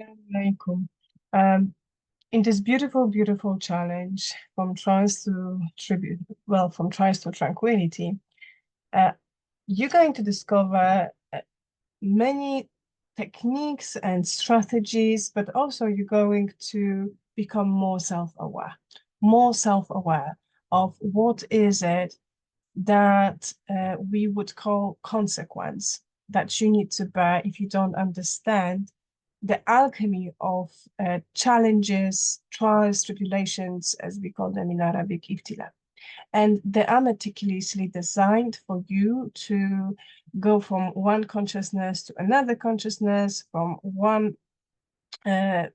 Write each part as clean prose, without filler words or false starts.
Alaikum. Um, in this beautiful, beautiful challenge from trials to tribute, well, from trials to tranquility, uh, you're going to discover many techniques and strategies, but also you're going to become more self-aware of what is it that we would call consequence that you need to bear if you don't understand the alchemy of challenges, trials, tribulations, as we call them in Arabic, ibtila. And they are meticulously designed for you to go from one consciousness to another consciousness, from one uh,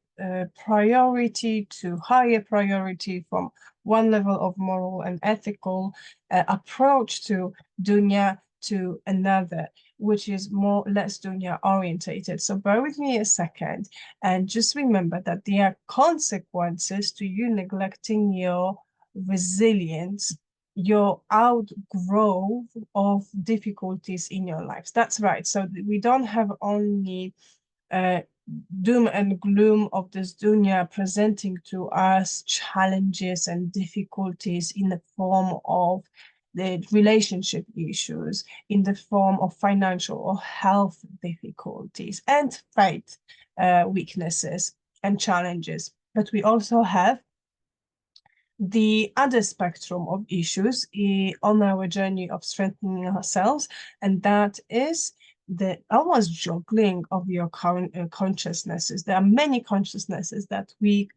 priority to higher priority, from one level of moral and ethical approach to dunya to another, which is more less dunya orientated. So bear with me a second and just remember that there are consequences to you neglecting your resilience, your outgrowth of difficulties in your lives. That's right. So we don't have only uh, doom and gloom of this dunya presenting to us challenges and difficulties in the form of the relationship issues, in the form of financial or health difficulties and faith weaknesses and challenges. But we also have the other spectrum of issues on our journey of strengthening ourselves, and that is the almost juggling of your current consciousnesses. There are many consciousnesses that we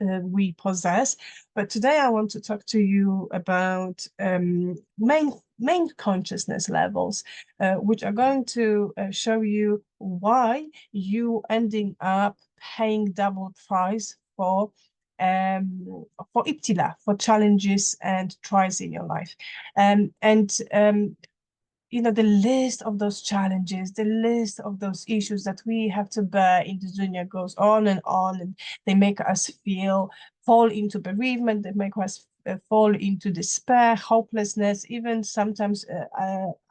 possess, but today I want to talk to you about main consciousness levels, which are going to show you why you ending up paying double price for ibtila, for challenges and trials in your life. And you know, the list of those challenges, the list of those issues that we have to bear in the dunya goes on, and they make us fall into bereavement, they make us fall into despair, hopelessness, even sometimes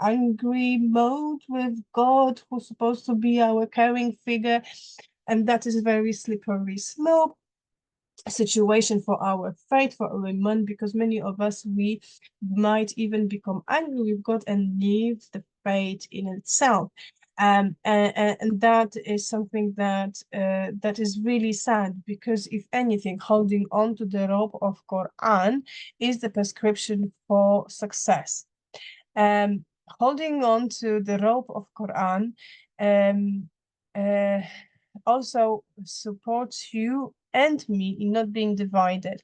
angry mode with God, who's supposed to be our caring figure. And that is a very slippery slope situation for our faith, for our iman, because many of us, we might even become angry with God and leave the faith in itself. And that is something that is really sad, because if anything, holding on to the rope of Quran is the prescription for success. Um, Holding on to the rope of Quran um, uh, also supports you and me in not being divided,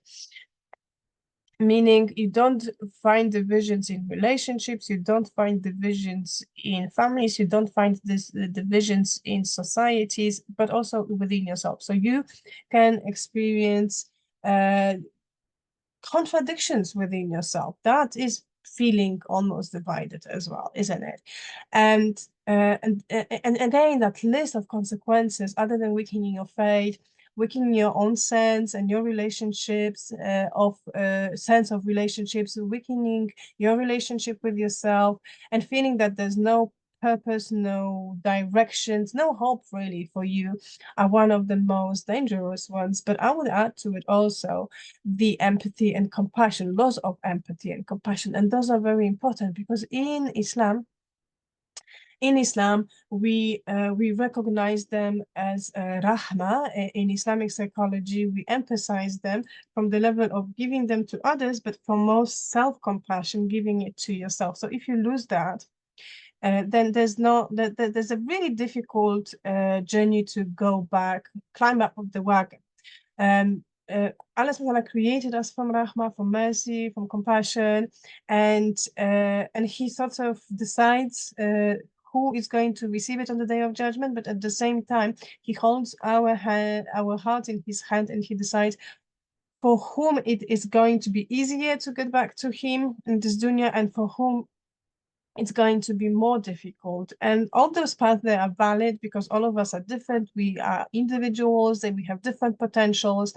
meaning you don't find divisions in relationships, you don't find divisions in families, you don't find this divisions in societies, but also within yourself. So you can experience uh, contradictions within yourself. That is feeling almost divided as well, isn't it? And again, that list of consequences, other than weakening your faith, weakening your own sense and your relationships of sense of relationships, weakening your relationship with yourself, and feeling that there's no purpose, no directions, no hope really for you, are one of the most dangerous ones. But I would add to it also the empathy and compassion, laws of empathy and compassion. And those are very important because in Islam, we recognize them as rahma. In Islamic psychology, we emphasize them from the level of giving them to others, but from most self-compassion, giving it to yourself. So if you lose that, then there's a really difficult journey to go back, climb up of the wagon. Um, Allah subhanahu wa ta'ala created us from rahmah, from mercy, from compassion, and He sort of decides who is going to receive it on the day of judgment. But at the same time, He holds our heart in His hand, and He decides for whom it is going to be easier to get back to Him in this dunya, and for whom it's going to be more difficult. And all those paths, they are valid because all of us are different. We are individuals and we have different potentials.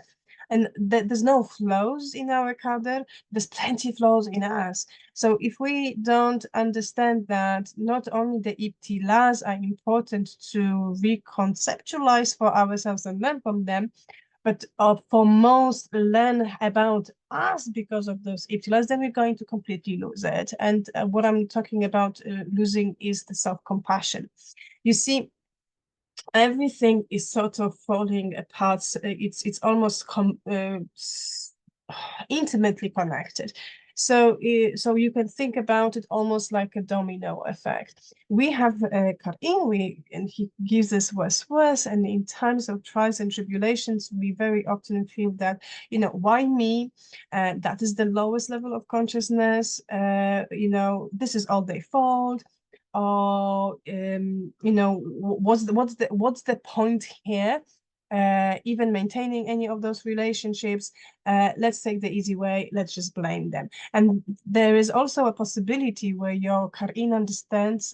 and there's no flaws in our qadr, there's plenty flaws in us. So if we don't understand that not only the ibtilas are important to reconceptualize for ourselves and learn from them, but for most learn about us because of those ibtilas, then we're going to completely lose it. And what I'm talking about losing is the self-compassion. You see, everything is sort of falling apart. It's almost intimately connected. So you can think about it almost like a domino effect. We have Karim, and he gives us worse, and in times of trials and tribulations, we very often feel that, why me? That is the lowest level of consciousness. This is all their fault. Or what's the point here? Even maintaining any of those relationships, let's take the easy way, let's just blame them. And there is also a possibility where your Karin understands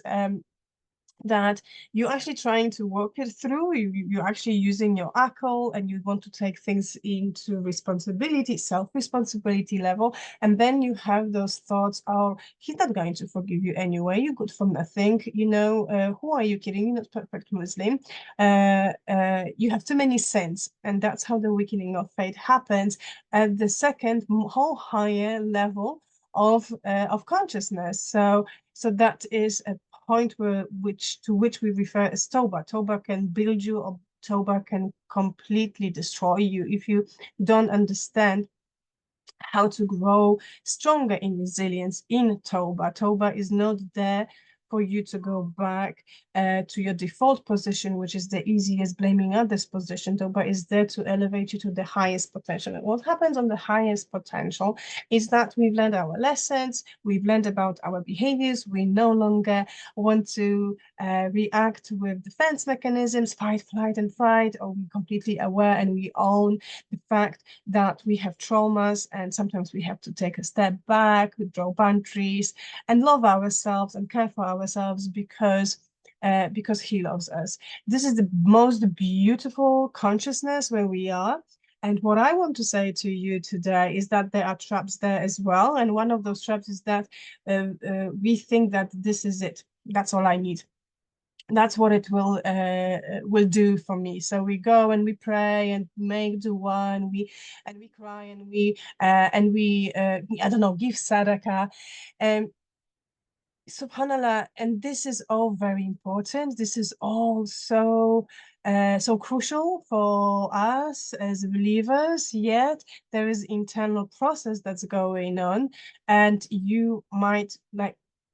that you're actually trying to work it through. You're actually using your akal, and you want to take things into responsibility, self-responsibility level. And then you have those thoughts, oh, he's not going to forgive you anyway. You're good for nothing. Who are you kidding? You're not perfect Muslim. You have too many sins. And that's how the weakening of faith happens at the second whole higher level of consciousness. So that is a point to which we refer as Toba. Toba can build you, or Toba can completely destroy you if you don't understand how to grow stronger in resilience in Toba. Toba is not there for you to go back to your default position, which is the easiest blaming others position. Toba is there to elevate you to the highest potential. And what happens on the highest potential is that we've learned our lessons, we've learned about our behaviors, we no longer want to react with defense mechanisms, fight, flight, and fright, or we're completely aware and we own the fact that we have traumas, and sometimes we have to take a step back, draw boundaries, and love ourselves and care for ourselves because he loves us. This is the most beautiful consciousness where we are. And what I want to say to you today is that there are traps there as well. And one of those traps is that we think that this is it. That's all I need. That's what it will do for me. So we go and we pray and make dua, and we cry, and we I don't know, give sadaqah. Subhanallah, and this is all very important. This is all so crucial for us as believers. Yet there is internal process that's going on, and you might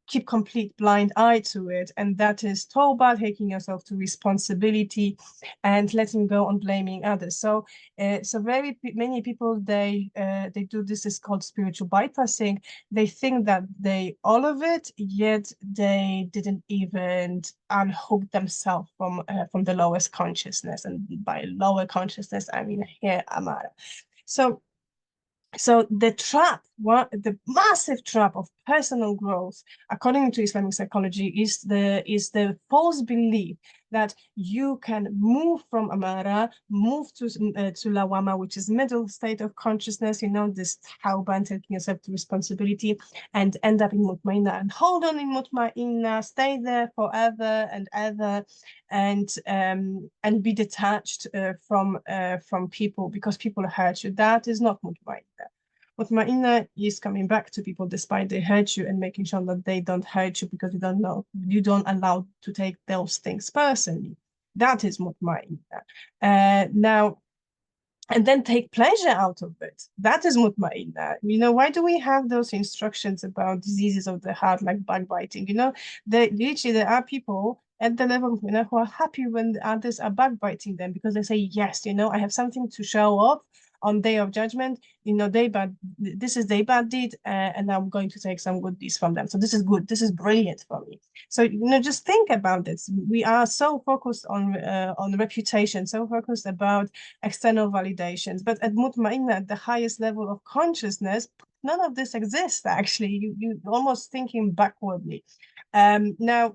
keep complete blind eye to it, and that is tawbah, taking yourself to responsibility and letting go on blaming others. So very many people, they do this, is called spiritual bypassing. They think that they all of it, yet they didn't even unhook themselves from the lowest consciousness. And by lower consciousness, I mean here Amara. So the massive trap of personal growth, according to Islamic psychology, is the false belief that you can move from Amara, move to Lawama, which is middle state of consciousness, this tawbah, taking yourself to responsibility, and end up in Mutmainna and hold on in Mutmainna, stay there forever and ever, and be detached from people because people hurt you. That is not Mutmainna. Mutmainna is coming back to people despite they hurt you, and making sure that they don't hurt you because you don't allow to take those things personally. That is Mutmainna. Now, and then take pleasure out of it. That is mutmainna. Why do we have those instructions about diseases of the heart, like backbiting? There are people at the level who are happy when others are backbiting them, because they say, yes, I have something to show off on day of judgment. This is their bad deed, and I'm going to take some good deeds from them. So this is good. This is brilliant for me. So just think about this. We are so focused on reputation, so focused about external validations, but at mutmainna, at the highest level of consciousness, none of this exists. Actually, you almost thinking backwardly. Now,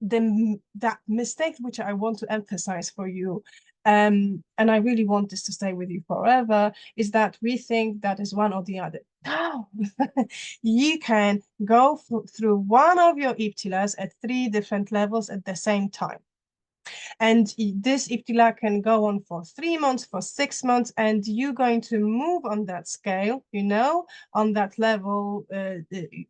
that mistake which I want to emphasize for you, and I really want this to stay with you forever, is that we think that is one or the other. No, you can go through one of your ibtilas at 3 different levels at the same time. And this ibtila can go on for 3 months, for 6 months, and you're going to move on that scale, on that level,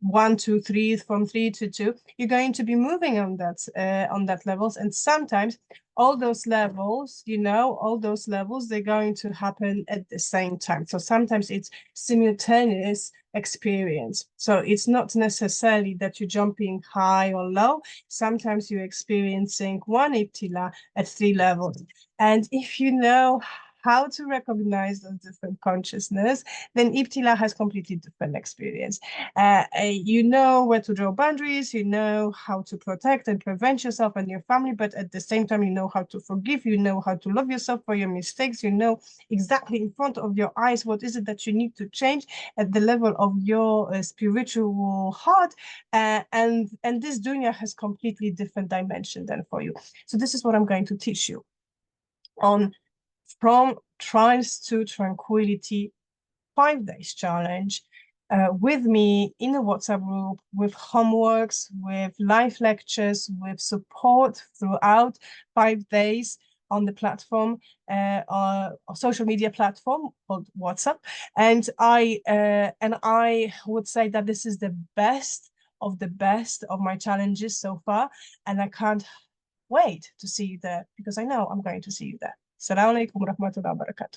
1, 2, 3, from 3 to 2. You're going to be moving on that levels, and sometimes all those levels, they're going to happen at the same time. So sometimes it's simultaneous experience. So it's not necessarily that you're jumping high or low. Sometimes you're experiencing one ibtila at 3 levels. And if you know how to recognize those different consciousness, then ibtila has completely different experience. You know where to draw boundaries, you know how to protect and prevent yourself and your family, but at the same time, you know how to forgive, you know how to love yourself for your mistakes, you know exactly in front of your eyes what is it that you need to change at the level of your spiritual heart, and this dunya has completely different dimension than for you. So this is what I'm going to teach you on From Trance to Tranquility 5 days challenge, with me in a WhatsApp group, with homeworks, with live lectures, with support throughout 5 days on the platform, a social media platform called WhatsApp. And I would say that this is the best of my challenges so far, and I can't wait to see you there, because I know I'm going to see you there. Assalamu alaikum wa rahmatullahi wa barakatuh.